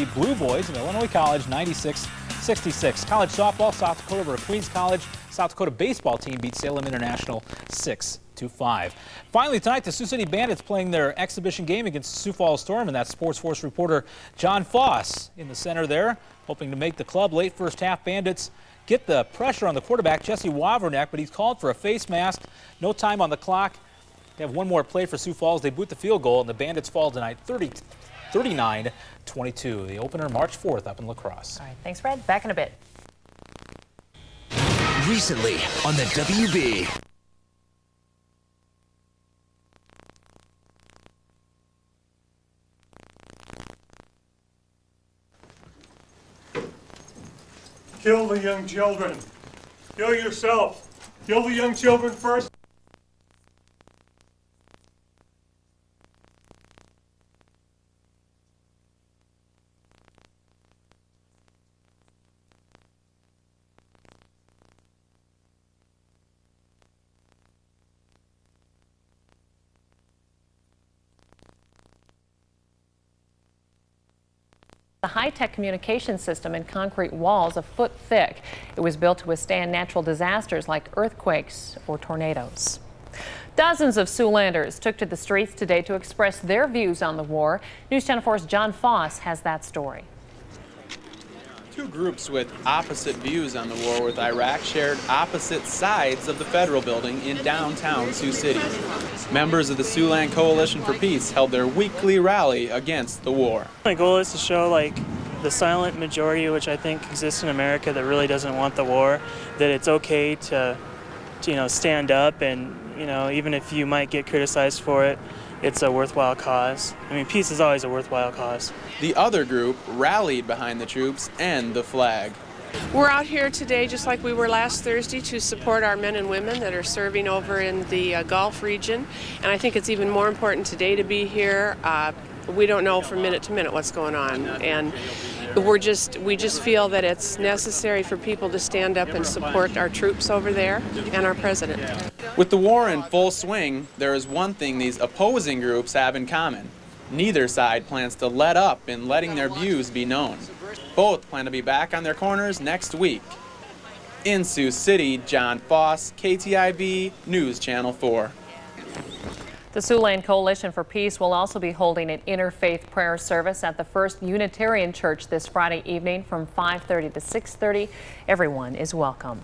beat Blue Boys of Illinois College 96-66. College softball, South Dakota over Queens College. South Dakota baseball team beat Salem International 6-5. Finally tonight, the Sioux City Bandits playing their exhibition game against Sioux Falls Storm, and that's Sports Force reporter Jon Foss in the center there, hoping to make the club. Late first half, Bandits get the pressure on the quarterback, Jesse Waverneck, but he's called for a face mask. No time on the clock. They have one more play for Sioux Falls. They boot the field goal, and the Bandits fall tonight 39-22. The opener March 4th up in La Crosse. All right, thanks, Fred. Back in a bit. Recently on the WB. Kill the young children. Kill yourself. Kill the young children first. The high-tech communication system and concrete walls a foot thick. It was built to withstand natural disasters like earthquakes or tornadoes. Dozens of Siouxlanders took to the streets today to express their views on the war. News Channel 4's Jon Foss has that story. Two groups with opposite views on the war with Iraq shared opposite sides of the Federal Building in downtown Sioux City. Members of the Siouxland Coalition for Peace held their weekly rally against the war. My goal is to show the silent majority, which I think exists in America, that really doesn't want the war, that it's okay to stand up, and even if you might get criticized for it, it's a worthwhile cause. I mean, peace is always a worthwhile cause. The other group rallied behind the troops and the flag. We're out here today, just like we were last Thursday, to support our men and women that are serving over in the Gulf region. And I think it's even more important today to be here. We don't know from minute to minute what's going on. And we just feel that it's necessary for people to stand up and support our troops over there and our president. With the war in full swing, there is one thing these opposing groups have in common. Neither side plans to let up in letting their views be known. Both plan to be back on their corners next week. In Sioux City, Jon Foss, KTIV, News Channel 4. The Siouxland Coalition for Peace will also be holding an interfaith prayer service at the First Unitarian Church this Friday evening from 5:30 to 6:30. Everyone is welcome.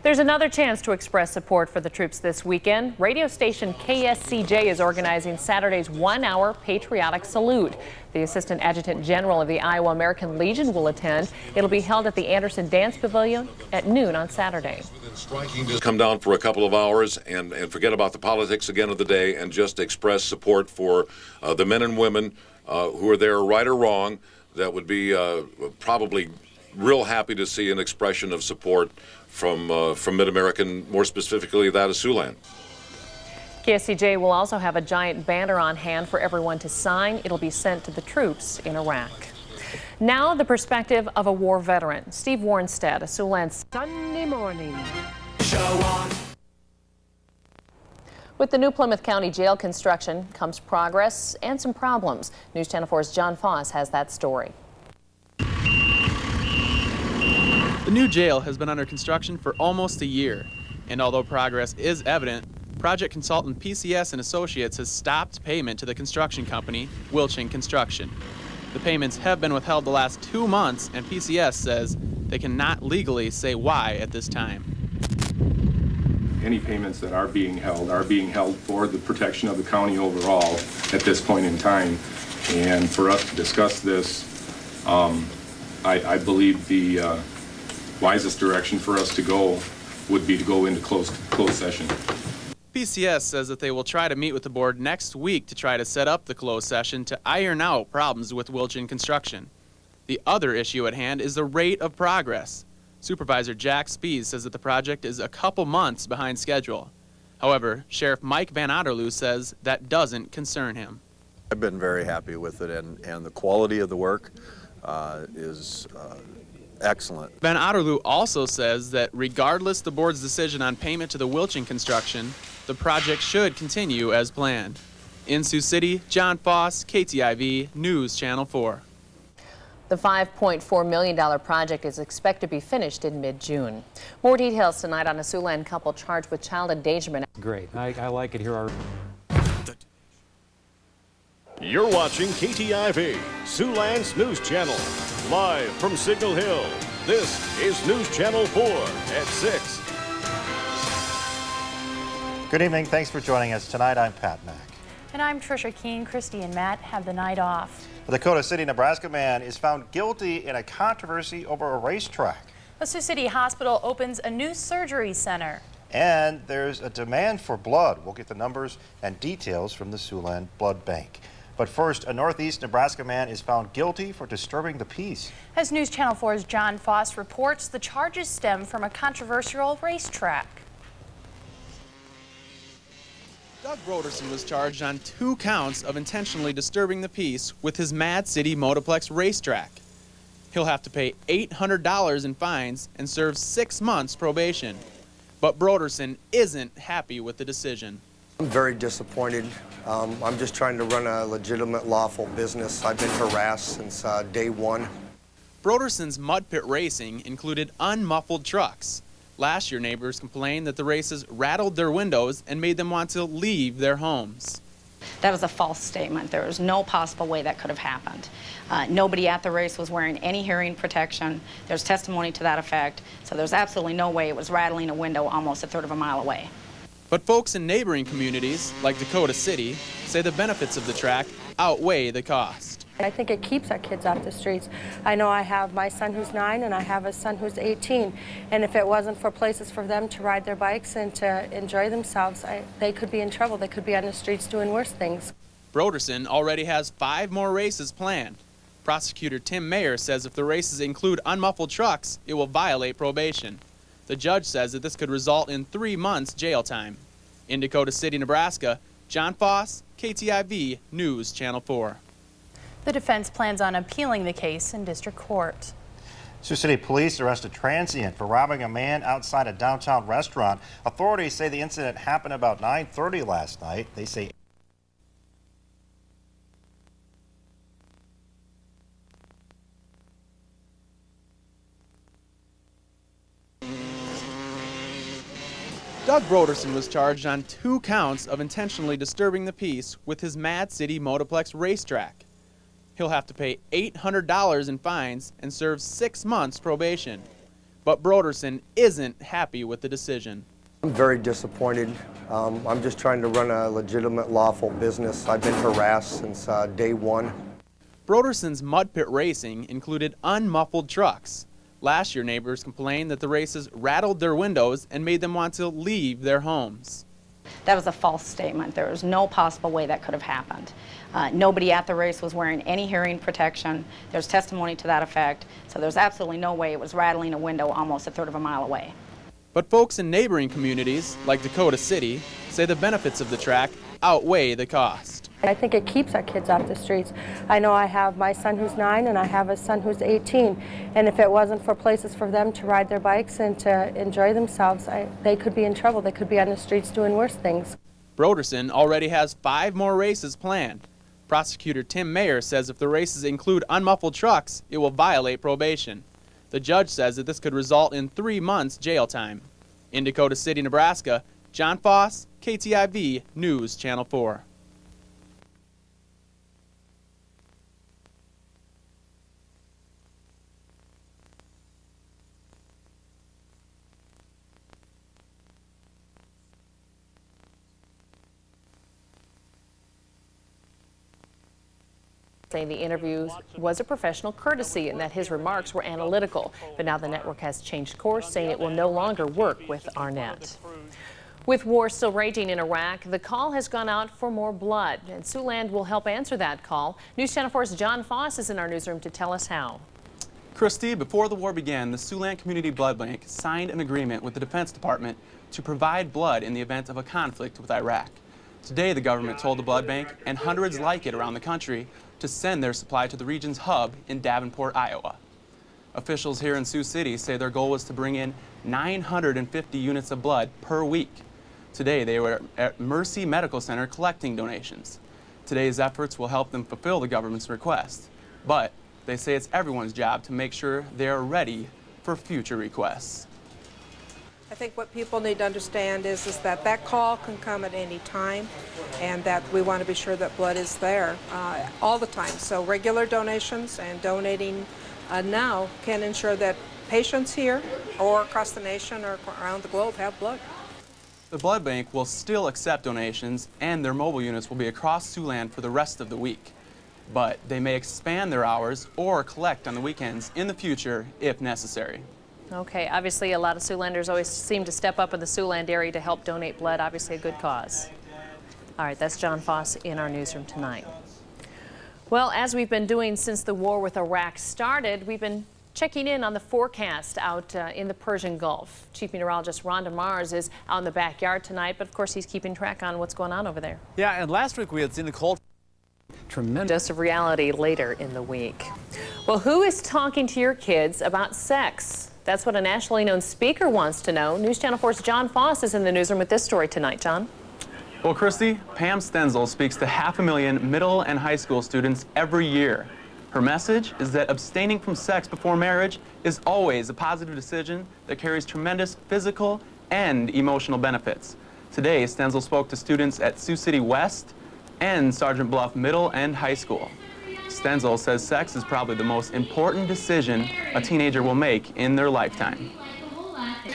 There's another chance to express support for the troops this weekend. Radio station KSCJ is organizing Saturday's 1-hour patriotic salute. The Assistant Adjutant General of the Iowa American Legion will attend. It'll be held at the Anderson Dance Pavilion at noon on Saturday. Come down for a couple of hours and forget about the politics again of the day and just express support for the men and women who are there, right or wrong. That would be probably real happy to see an expression of support from Mid-American, more specifically that of Siouxland. KSCJ will also have a giant banner on hand for everyone to sign. It'll be sent to the troops in Iraq. Now the perspective of a war veteran, Steve Warnstead, a Siouxland Sunday morning. Show on. With the new Plymouth County Jail construction comes progress and some problems. News Channel 4's Jon Foss has that story. The new jail has been under construction for almost a year, and although progress is evident, project consultant PCS and Associates has stopped payment to the construction company, Wilching Construction. The payments have been withheld the last 2 months, and PCS says they cannot legally say why at this time. Any payments that are being held for the protection of the county overall at this point in time. And for us to discuss this, I believe the wisest direction for us to go would be to go into closed session. PCS says that they will try to meet with the board next week to try to set up the closed session to iron out problems with Wilchin Construction. The other issue at hand is the rate of progress. Supervisor Jack Spees says that the project is a couple months behind schedule. However, Sheriff Mike Van Otterloo says that doesn't concern him. I've been very happy with it, and the quality of the work is excellent. Van Otterloo also says that regardless the board's decision on payment to the Wilching Construction, the project should continue as planned. In Sioux City, Jon Foss, KTIV, News Channel 4. The $5.4 million project is expected to be finished in mid-June. More details tonight on a Siouxland couple charged with child endangerment. Great. I like it here. You're watching KTIV, Siouxland's news channel. Live from Signal Hill, this is News Channel 4 at 6. Good evening. Thanks for joining us tonight. I'm Pat Mack. And I'm Trisha Keene. Christy and Matt have the night off. A Dakota City, Nebraska man is found guilty in a controversy over a racetrack. The Sioux City Hospital opens a new surgery center. And there's a demand for blood. We'll get the numbers and details from the Siouxland Blood Bank. But first, a Northeast Nebraska man is found guilty for disturbing the peace. As News Channel 4's Jon Foss reports, the charges stem from a controversial racetrack. Doug Broderson was charged on 2 counts of intentionally disturbing the peace with his Mad City Motorplex racetrack. He'll have to pay $800 in fines and serve 6 months probation. But Broderson isn't happy with the decision. I'm very disappointed. I'm just trying to run a legitimate, lawful business. I've been harassed since day one. Broderson's mud pit racing included unmuffled trucks. Last year, neighbors complained that the races rattled their windows and made them want to leave their homes. That was a false statement. There was no possible way that could have happened. Nobody at the race was wearing any hearing protection. There's testimony to that effect. So there's absolutely no way it was rattling a window almost a third of a mile away. But folks in neighboring communities, like Dakota City, say the benefits of the track outweigh the cost. I think it keeps our kids off the streets. I know I have my son who's 9 and I have a son who's 18. And if it wasn't for places for them to ride their bikes and to enjoy themselves, they could be in trouble. They could be on the streets doing worse things. Broderson already has 5 more races planned. Prosecutor Tim Mayer says if the races include unmuffled trucks, it will violate probation. The judge says that this could result in 3 months jail time. In Dakota City, Nebraska, Jon Foss, KTIV News Channel 4. The defense plans on appealing the case in district court. Sioux City police arrest a transient for robbing a man outside a downtown restaurant. Authorities say the incident happened about 9:30 last night. They say Doug Broderson was charged on 2 counts of intentionally disturbing the peace with his Mad City Motorplex racetrack. He'll have to pay $800 in fines and serve 6 months probation. But Broderson isn't happy with the decision. I'm very disappointed. I'm just trying to run a legitimate, lawful business. I've been harassed since day one. Broderson's mud pit racing included unmuffled trucks. Last year, neighbors complained that the races rattled their windows and made them want to leave their homes. That was a false statement. There was no possible way that could have happened. Nobody at the race was wearing any hearing protection. There's testimony to that effect. So there's absolutely no way it was rattling a window almost a third of a mile away. But folks in neighboring communities, like Dakota City, say the benefits of the track outweigh the cost. I think it keeps our kids off the streets. I know I have my son who's 9 and I have a son who's 18. And if it wasn't for places for them to ride their bikes and to enjoy themselves, they could be in trouble. They could be on the streets doing worse things. Broderson already has 5 more races planned. Prosecutor Tim Mayer says if the races include unmuffled trucks, it will violate probation. The judge says that this could result in 3 months jail time. In Dakota City, Nebraska, Jon Foss, KTIV News Channel 4. Saying the interview was a professional courtesy and that his remarks were analytical. But now the network has changed course, saying it will no longer work with Arnett. With war still raging in Iraq, the call has gone out for more blood, and Siouxland will help answer that call. News Channel 4's Jon Foss is in our newsroom to tell us how. Christy, before the war began, the Siouxland Community Blood Bank signed an agreement with the Defense Department to provide blood in the event of a conflict with Iraq. Today, the government told the blood bank, and hundreds like it around the country, to send their supply to the region's hub in Davenport, Iowa. Officials here in Sioux City say their goal was to bring in 950 units of blood per week. Today, they were at Mercy Medical Center collecting donations. Today's efforts will help them fulfill the government's request. But They say it's everyone's job to make sure they are ready for future requests. I think what people need to understand is that that call can come at any time, and that we want to be sure that blood is there all the time. So regular donations and donating now can ensure that patients here or across the nation or around the globe have blood. The blood bank will still accept donations, and their mobile units will be across Siouxland for the rest of the week. But they may expand their hours or collect on the weekends in the future if necessary. Okay, obviously a lot of Siouxlanders always seem to step up in the Siouxland area to help donate blood, obviously a good cause. All right, that's Jon Foss in our newsroom tonight. Well, as we've been doing since the war with Iraq started, we've been checking in on the forecast out in the Persian Gulf. Chief Meteorologist Rhonda Mars is out in the backyard tonight, but of course he's keeping track on what's going on over there. Yeah, and last week we had seen the cold. Tremendous dose of reality later in the week. Well, who is talking to your kids about sex? That's what a nationally known speaker wants to know. News Channel 4's Jon Foss is in the newsroom with this story tonight. John? Well, Christy, Pam Stenzel speaks to 500,000 middle and high school students every year. Her message is that abstaining from sex before marriage is always a positive decision that carries tremendous physical and emotional benefits. Today, Stenzel spoke to students at Sioux City West and Sergeant Bluff Middle and High School. Stenzel says sex is probably the most important decision a teenager will make in their lifetime.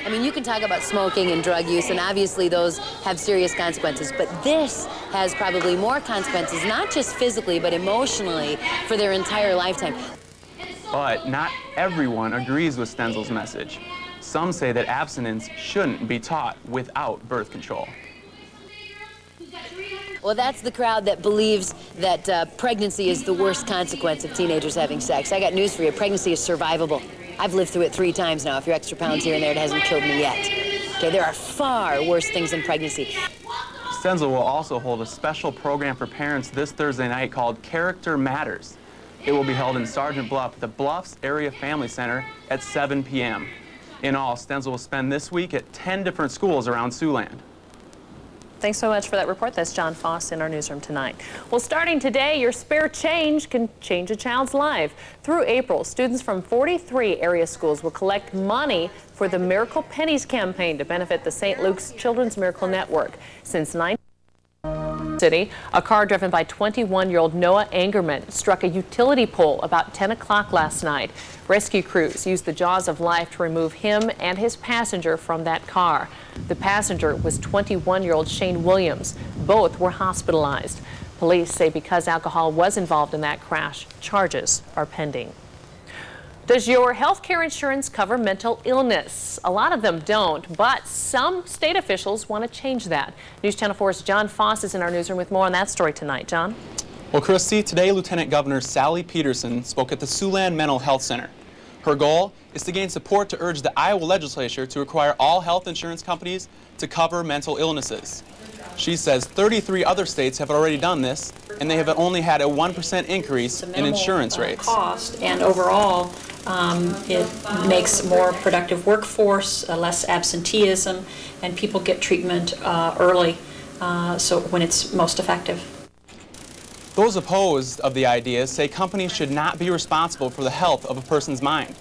I mean, you can talk about smoking and drug use, and obviously those have serious consequences, but this has probably more consequences, not just physically, but emotionally for their entire lifetime. But not everyone agrees with Stenzel's message. Some say that abstinence shouldn't be taught without birth control. Well, that's the crowd that believes that pregnancy is the worst consequence of teenagers having sex. I got news for you. Pregnancy is survivable. I've lived through it 3 times now. A few extra pounds here and there, it hasn't killed me yet. Okay, there are far worse things than pregnancy. Stenzel will also hold a special program for parents this Thursday night called Character Matters. It will be held in Sergeant Bluff at the Bluffs Area Family Center at 7 p.m. In all, Stenzel will spend this week at 10 different schools around Siouxland. Thanks so much for that report. That's Jon Foss in our newsroom tonight. Well, starting today, your spare change can change a child's life. Through April, students from 43 area schools will collect money for the Miracle Pennies campaign to benefit the St. Luke's Children's Miracle Network. Since 19 City, a car driven by 21-year-old Noah Angerman struck a utility pole about 10 o'clock last night. Rescue crews used the jaws of life to remove him and his passenger from that car. The passenger was 21-year-old Shane Williams. Both were hospitalized. Police say because alcohol was involved in that crash, charges are pending. Does your health care insurance cover mental illness? A lot of them don't, but some state officials want to change that. News Channel 4's Jon Foss is in our newsroom with more on that story tonight. John? Well, Christy, today Lieutenant Governor Sally Peterson spoke at the Siouxland Mental Health Center. Her goal is to gain support to urge the Iowa legislature to require all health insurance companies to cover mental illnesses. She says 33 other states have already done this, and they have only had a 1% increase in insurance rates. Cost, and overall, it makes more productive workforce, less absenteeism, and people get treatment early, so when it's most effective. Those opposed of the idea say companies should not be responsible for the health of a person's mind.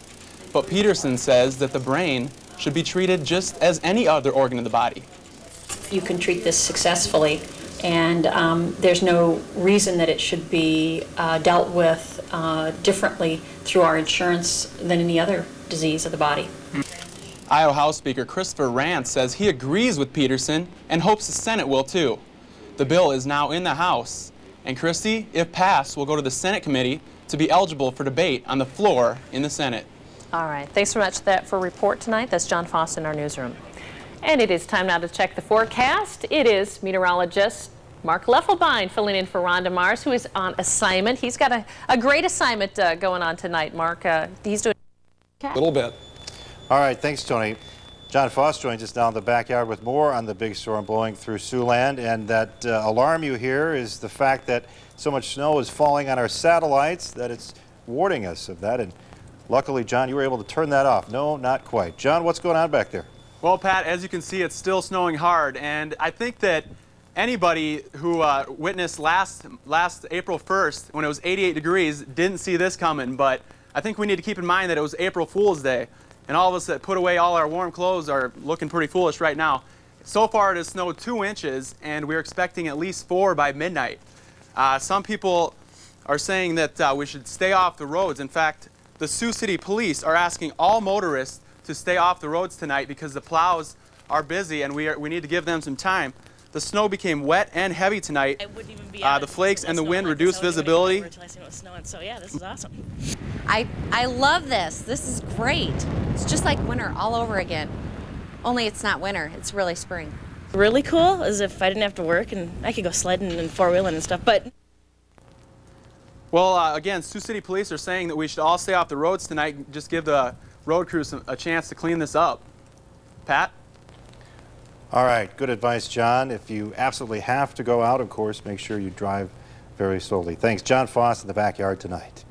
But Peterson says that the brain should be treated just as any other organ of the body. You can treat this successfully, and there's no reason that it should be dealt with differently through our insurance than any other disease of the body. Iowa House Speaker Christopher Rance says he agrees with Peterson and hopes the Senate will too. The bill is now in the House, and Christie, if passed, will go to the Senate committee to be eligible for debate on the floor in the Senate. All right, thanks so much for a report tonight. That's Jon Foss in our newsroom. And it is time now to check the forecast. It is meteorologist Mark Leffelbein filling in for Rhonda Mars, who is on assignment. He's got a great assignment going on tonight, Mark. He's doing a little bit. All right, thanks, Tony. Jon Foss joins us now in the backyard with more on the big storm blowing through Siouxland. And that alarm you hear is the fact that so much snow is falling on our satellites that it's warning us of that. And luckily, John, you were able to turn that off. No, not quite. John, what's going on back there? Well, Pat, as you can see, it's still snowing hard, and I think that Anybody who witnessed last April 1st when it was 88 degrees didn't see this coming, but I think we need to keep in mind that it was April Fool's Day, and all of us that put away all our warm clothes are looking pretty foolish right now. So far it has snowed 2 inches, and we're expecting at least 4 by midnight. Some people are saying that we should stay off the roads. In fact, the Sioux City Police are asking all motorists to stay off the roads tonight because the plows are busy and we need to give them some time. The snow became wet and heavy tonight. The flakes and the wind reduced visibility. So yeah, this is awesome. I love this. This is great. It's just like winter all over again. Only it's not winter, it's really spring. Really cool, as if I didn't have to work and I could go sledding and four-wheeling and stuff, but... Well, again, Sioux City Police are saying that we should all stay off the roads tonight and just give the road crews a chance to clean this up. Pat? All right, good advice, John. If you absolutely have to go out, of course, make sure you drive very slowly. Thanks. Jon Foss in the backyard tonight.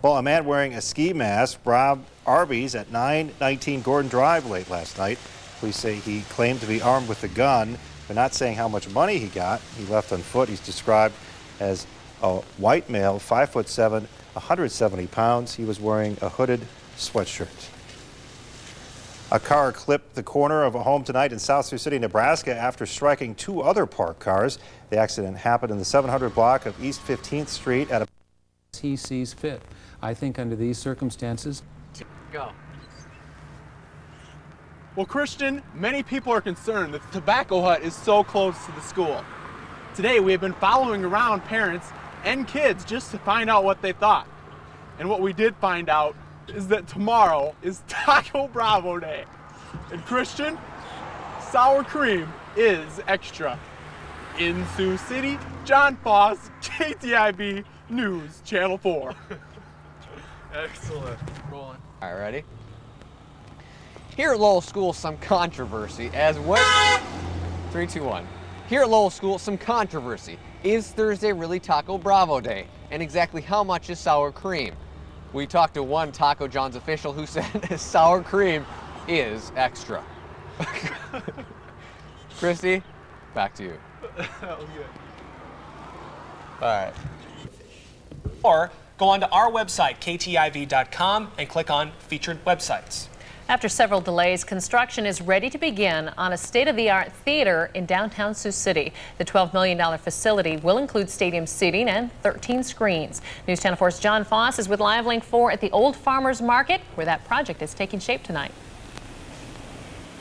Well, a man wearing a ski mask robbed Arby's at 919 Gordon Drive late last night. Police say he claimed to be armed with a gun. They're not saying how much money he got. He left on foot. He's described as a white male, 5'7", 170 pounds. He was wearing a hooded sweatshirt. A car clipped the corner of a home tonight in South Sioux City, Nebraska after striking 2 other parked cars. The accident happened in the 700 block of East 15th Street at a... He sees fit. I think under these circumstances... Go. Well, Christian, many people are concerned that the tobacco hut is so close to the school. Today, we have been following around parents and kids just to find out what they thought. And what we did find out is that tomorrow is Taco Bravo Day. And Christian, sour cream is extra. In Sioux City, Jon Foss, KTIV News, Channel 4. Excellent. Rolling. All right, ready? Here at Lowell School, some controversy as what? 3, 2, 1. Here at Lowell School, some controversy. Is Thursday really Taco Bravo Day? And exactly how much is sour cream? We talked to one Taco John's official who said sour cream is extra. Christy, back to you. That was good. All right. Or go on to our website, ktiv.com, and click on Featured Websites. After several delays, construction is ready to begin on a state-of-the-art theater in downtown Sioux City. The $12 million facility will include stadium seating and 13 screens. News Channel 4's Jon Foss is with Live Link 4 at the Old Farmers Market, where that project is taking shape tonight.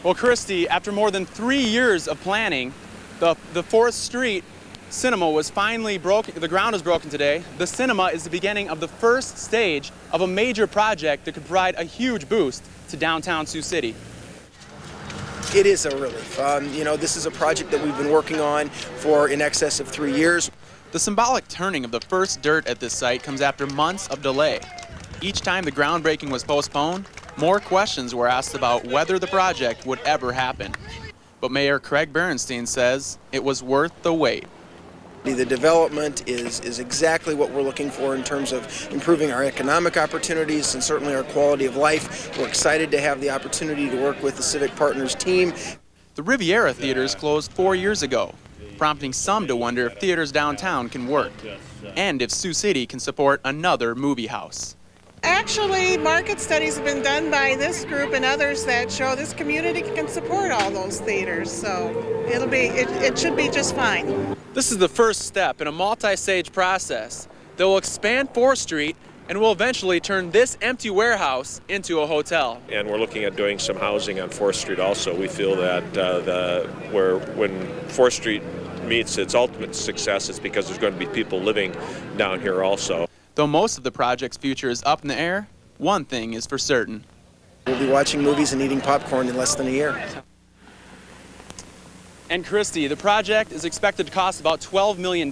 Well, Christy, after more than 3 years of planning, the 4th Street Cinema was finally broken. The ground was broken today. The cinema is the beginning of the first stage of a major project that could provide a huge boost to downtown Sioux City. It is a relief. This is a project that we've been working on for in excess of 3 years. The symbolic turning of the first dirt at this site comes after months of delay. Each time the groundbreaking was postponed, more questions were asked about whether the project would ever happen. But Mayor Craig Berenstein says it was worth the wait. The development is exactly what we're looking for in terms of improving our economic opportunities and certainly our quality of life. We're excited to have the opportunity to work with the Civic Partners team. The Riviera Theaters closed 4 years ago, prompting some to wonder if theaters downtown can work and if Sioux City can support another movie house. Actually, market studies have been done by this group and others that show this community can support all those theaters, so it should be just fine. This is the first step in a multi-stage process that will expand 4th Street and will eventually turn this empty warehouse into a hotel. And we're looking at doing some housing on 4th Street also. We feel that when 4th Street meets its ultimate success, it's because there's going to be people living down here also. Though most of the project's future is up in the air, one thing is for certain. We'll be watching movies and eating popcorn in less than a year. And Christy, the project is expected to cost about $12 million.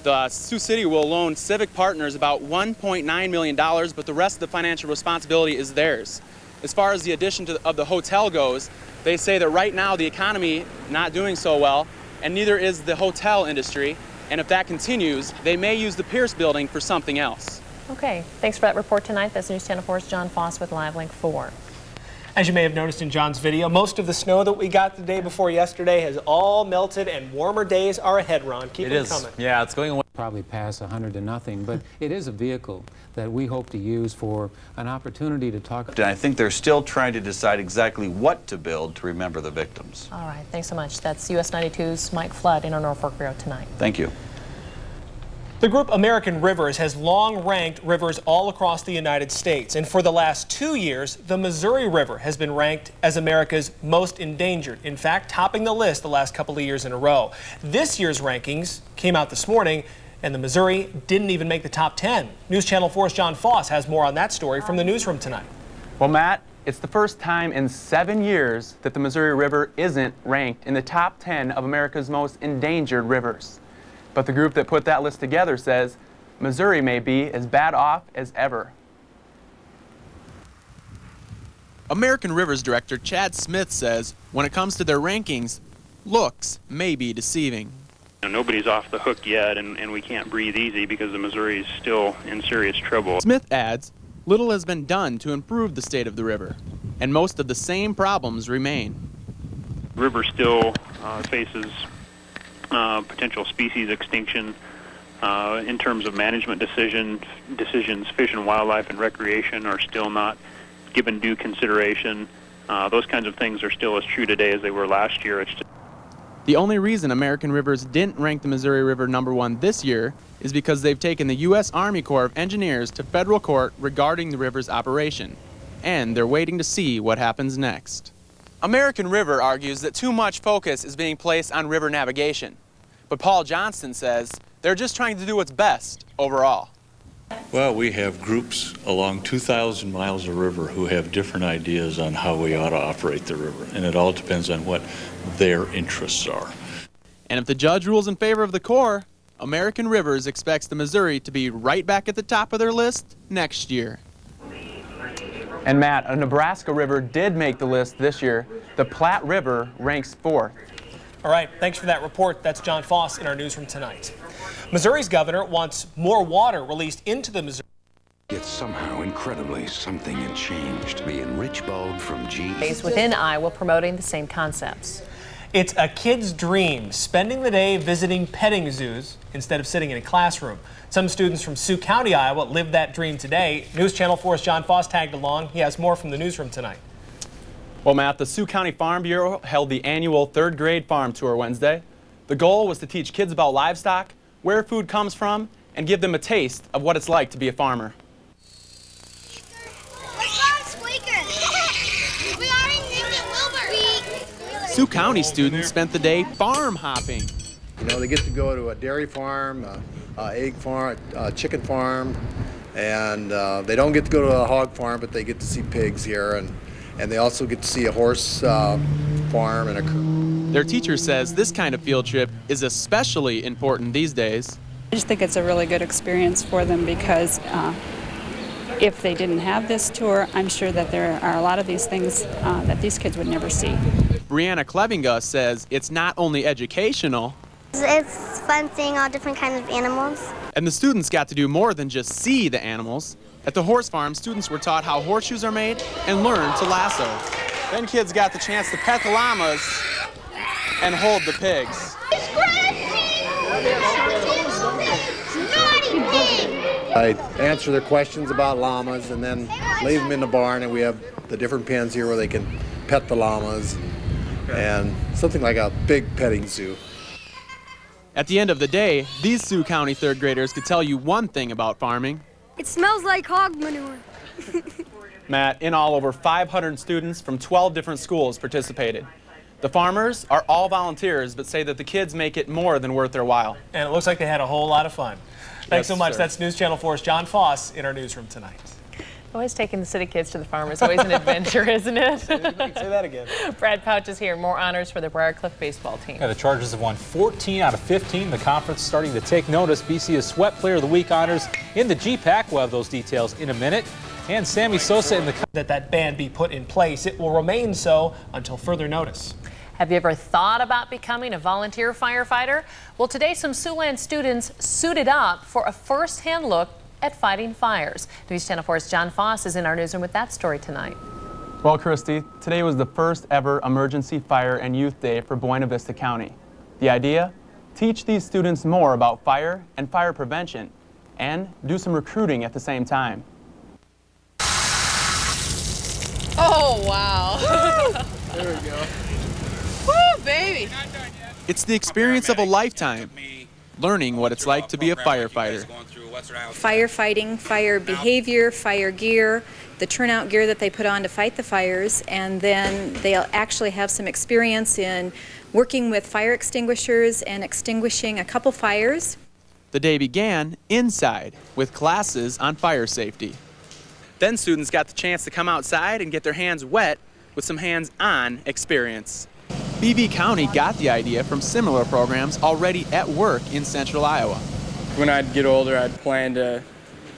The Sioux City will loan Civic Partners about $1.9 million, but the rest of the financial responsibility is theirs. As far as the addition of the hotel goes, they say that right now the economy not doing so well, and neither is the hotel industry. And if that continues, they may use the Pierce building for something else. Okay, thanks for that report tonight. That's News Channel 4's Jon Foss with Live Link 4. As you may have noticed in John's video, most of the snow that we got the day before yesterday has all melted, and warmer days are ahead, Ron. Keep them coming. Yeah, it's going away. Probably pass 100 to nothing, but it is a vehicle that we hope to use for an opportunity to talk. And I think they're still trying to decide exactly what to build to remember the victims. All right, thanks so much. That's US 92's Mike Flood in our Norfolk Bureau tonight. Thank you. The group American Rivers has long ranked rivers all across the United States, and for the last 2 years, the Missouri River has been ranked as America's most endangered. In fact, topping the list the last couple of years in a row. This year's rankings came out this morning, and the Missouri didn't even make the top 10. News Channel 4's Jon Foss has more on that story from the newsroom tonight. Well, Matt, it's the first time in 7 years that the Missouri River isn't ranked in the top 10 of America's most endangered rivers. But the group that put that list together says Missouri may be as bad off as ever. American Rivers Director Chad Smith says when it comes to their rankings, looks may be deceiving. Nobody's off the hook yet, and we can't breathe easy because the Missouri is still in serious trouble. Smith adds, little has been done to improve the state of the river, and most of the same problems remain. The river still faces potential species extinction in terms of management decisions. Fish and Wildlife and Recreation are still not given due consideration. Those kinds of things are still as true today as they were last year. It's just the only reason American Rivers didn't rank the Missouri River #1 this year is because they've taken the U.S. Army Corps of Engineers to federal court regarding the river's operation, and they're waiting to see what happens next. American River argues that too much focus is being placed on river navigation, but Paul Johnston says they're just trying to do what's best overall. Well, we have groups along 2,000 miles of river who have different ideas on how we ought to operate the river, and it all depends on what their interests are. And if the judge rules in favor of the Corps, American Rivers expects the Missouri to be right back at the top of their list next year. And Matt, a Nebraska river did make the list this year. The Platte River ranks 4th. All right, thanks for that report. That's Jon Foss in our newsroom tonight. Missouri's governor wants more water released into the Missouri. Yet somehow, incredibly, something had changed. Being Rich Bode from G. Within Iowa promoting the same concepts. It's a kid's dream, spending the day visiting petting zoos instead of sitting in a classroom. Some students from Sioux County, Iowa, live that dream today. News Channel 4's Jon Foss tagged along. He has more from the newsroom tonight. Well, Matt, the Sioux County Farm Bureau held the annual 3rd grade farm tour Wednesday. The goal was to teach kids about livestock, where food comes from, and give them a taste of what it's like to be a farmer. Sioux County students spent the day farm hopping. You know, they get to go to a dairy farm, egg farm, chicken farm, and they don't get to go to a hog farm, but they get to see pigs here, and they also get to see a horse farm and a... Their teacher says this kind of field trip is especially important these days. I just think it's a really good experience for them because if they didn't have this tour, I'm sure that there are a lot of these things that these kids would never see. Brianna Clevinga says it's not only educational, it's fun seeing all different kinds of animals. And the students got to do more than just see the animals. At the horse farm, students were taught how horseshoes are made and learned to lasso. Then kids got the chance to pet the llamas and hold the pigs. I answer their questions about llamas and then leave them in the barn, and we have the different pens here where they can pet the llamas and something like a big petting zoo. At the end of the day, these Sioux County 3rd graders could tell you one thing about farming. It smells like hog manure. Matt, in all, over 500 students from 12 different schools participated. The farmers are all volunteers, but say that the kids make it more than worth their while. And it looks like they had a whole lot of fun. Thanks so much. Sir. That's News Channel 4's Jon Foss in our newsroom tonight. Always taking the city kids to the farm is always an adventure, isn't it? Say that again. Brad Pouch is here. More honors for the Briarcliff baseball team. Yeah, the Chargers have won 14 out of 15. The conference starting to take notice. BC has swept Player of the Week honors in the GPAC. We'll have those details in a minute. And Sammy Sosa in the... That ban be put in place. It will remain so until further notice. Have you ever thought about becoming a volunteer firefighter? Well, today some Siouxland students suited up for a first-hand look at fighting fires. News Channel 4's Jon Foss is in our newsroom with that story tonight. Well, Christy, today was the first ever Emergency Fire and Youth Day for Buena Vista County. The idea? Teach these students more about fire and fire prevention, and do some recruiting at the same time. Oh, wow. There we go. Woo, baby. It's the experience of a lifetime, learning what it's like to be a firefighter. Firefighting, fire behavior, fire gear, the turnout gear that they put on to fight the fires, and then they'll actually have some experience in working with fire extinguishers and extinguishing a couple fires. The day began inside with classes on fire safety. Then students got the chance to come outside and get their hands wet with some hands-on experience. BV County got the idea from similar programs already at work in central Iowa. When I'd get older, I'd plan to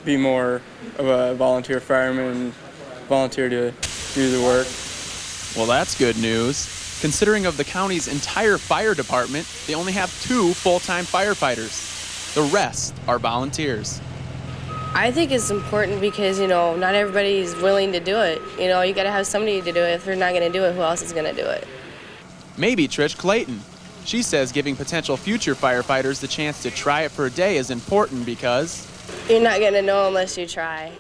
be more of a volunteer fireman and volunteer to do the work. Well, that's good news. Considering of the county's entire fire department, they only have 2 full-time firefighters. The rest are volunteers. I think it's important because, not everybody's willing to do it. You got to have somebody to do it. If they're not going to do it, who else is going to do it? Maybe Trish Clayton. She says giving potential future firefighters the chance to try it for a day is important because you're not going to know unless you try.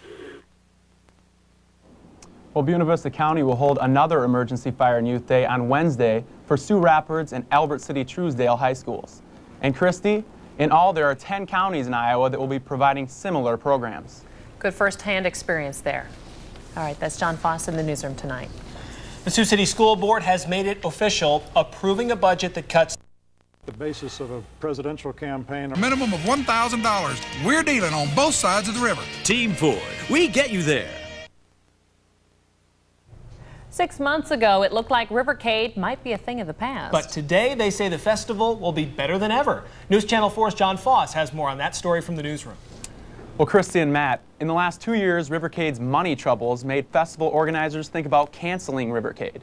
Well, Buena Vista County will hold another Emergency Fire and Youth Day on Wednesday for Sioux Rapids and Albert City Truesdale high schools. And Christy, in all, there are 10 counties in Iowa that will be providing similar programs. Good first-hand experience there. All right, that's Jon Foss in the newsroom tonight. The Sioux City School Board has made it official, approving a budget that cuts the basis of a presidential campaign. A minimum of $1,000. We're dealing on both sides of the river. Team Ford, we get you there. 6 months ago, it looked like Rivercade might be a thing of the past. But today, they say the festival will be better than ever. News Channel 4's Jon Foss has more on that story from the newsroom. Well, Christy and Matt, in the last 2 years, Rivercade's money troubles made festival organizers think about canceling Rivercade.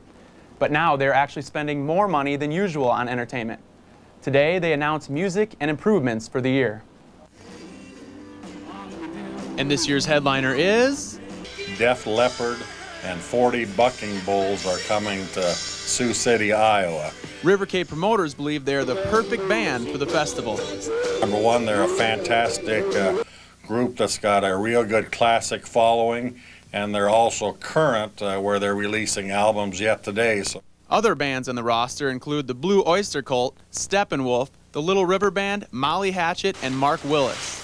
But now they're actually spending more money than usual on entertainment. Today, they announced music and improvements for the year. And this year's headliner is Def Leppard and 40 bucking bulls are coming to Sioux City, Iowa. Rivercade promoters believe they're the perfect band for the festival. Number one, they're a fantastic group that's got a real good classic following, and they're also current where they're releasing albums yet today. So. Other bands on the roster include the Blue Oyster Cult, Steppenwolf, the Little River Band, Molly Hatchet, and Mark Willis.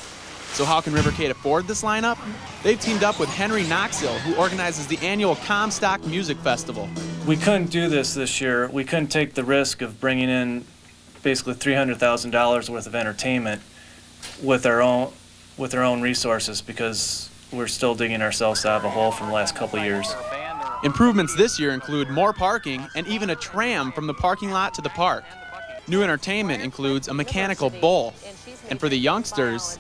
So how can Rivercade afford this lineup? They've teamed up with Henry Knoxville, who organizes the annual Comstock Music Festival. We couldn't do this year. We couldn't take the risk of bringing in basically $300,000 worth of entertainment with our own resources because we're still digging ourselves out of a hole from the last couple of years. Improvements this year include more parking and even a tram from the parking lot to the park. New entertainment includes a mechanical bull. And for the youngsters,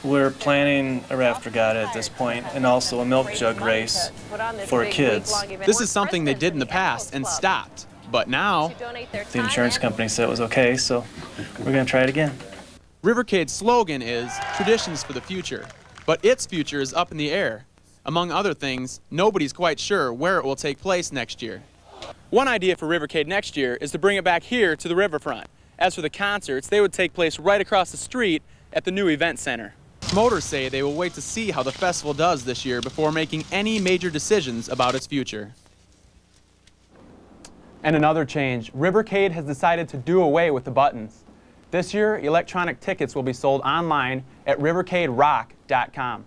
we're planning a raft regatta at this point and also a milk jug race for kids. This is something they did in the past and stopped. But now, the insurance company said it was okay, so we're going to try it again. Rivercade's slogan is Traditions for the Future, but its future is up in the air. Among other things, nobody's quite sure where it will take place next year. One idea for Rivercade next year is to bring it back here to the riverfront. As for the concerts, they would take place right across the street at the new event center. Promoters say they will wait to see how the festival does this year before making any major decisions about its future. And another change, Rivercade has decided to do away with the buttons. This year, electronic tickets will be sold online at rivercaderock.com.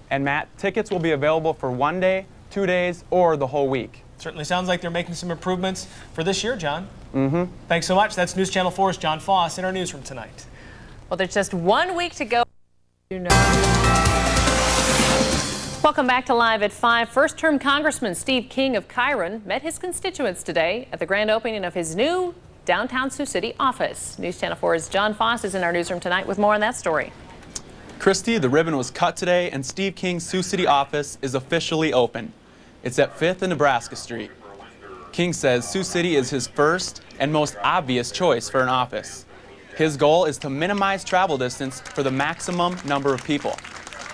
And Matt, tickets will be available for 1 day, 2 days, or the whole week. Certainly sounds like they're making some improvements for this year, John. Mm-hmm. Thanks so much. That's News Channel 4's Jon Foss in our newsroom tonight. Well, there's just 1 week to go. Welcome back to Live at 5. First-term Congressman Steve King of Chiron met his constituents today at the grand opening of his new downtown Sioux City office. News Channel 4's Jon Foss is in our newsroom tonight with more on that story. Christy, the ribbon was cut today and Steve King's Sioux City office is officially open. It's at 5th and Nebraska Street. King says Sioux City is his first and most obvious choice for an office. His goal is to minimize travel distance for the maximum number of people.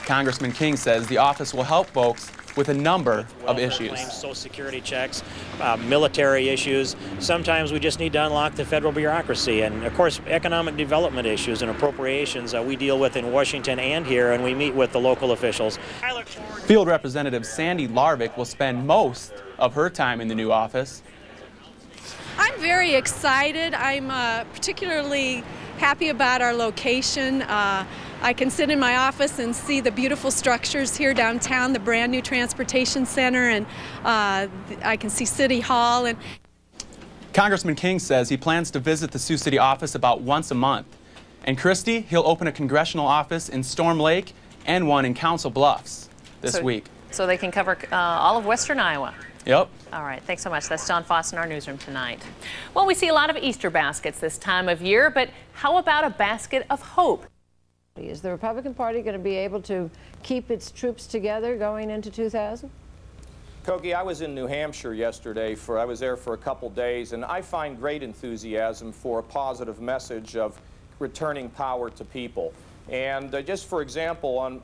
Congressman King says the office will help folks with a number of issues. Claims, Social Security checks, military issues. Sometimes we just need to unlock the federal bureaucracy, and of course economic development issues and appropriations we deal with in Washington and here, and we meet with the local officials. Field Representative Sandy Larvick will spend most of her time in the new office. I'm very excited. I'm particularly happy about our location. I can sit in my office and see the beautiful structures here downtown, the brand new transportation center, and I can see City Hall. And Congressman King says he plans to visit the Sioux City office about once a month. And Christie, he'll open a congressional office in Storm Lake and one in Council Bluffs this week. So they can cover all of western Iowa. Yep. All right, thanks so much. That's Jon Foss in our newsroom tonight. Well, we see a lot of Easter baskets this time of year, but how about a basket of hope? Is the Republican Party going to be able to keep its troops together going into 2000? Kogi, I was in New Hampshire yesterday. I was there for a couple days, and I find great enthusiasm for a positive message of returning power to people. And just for example, on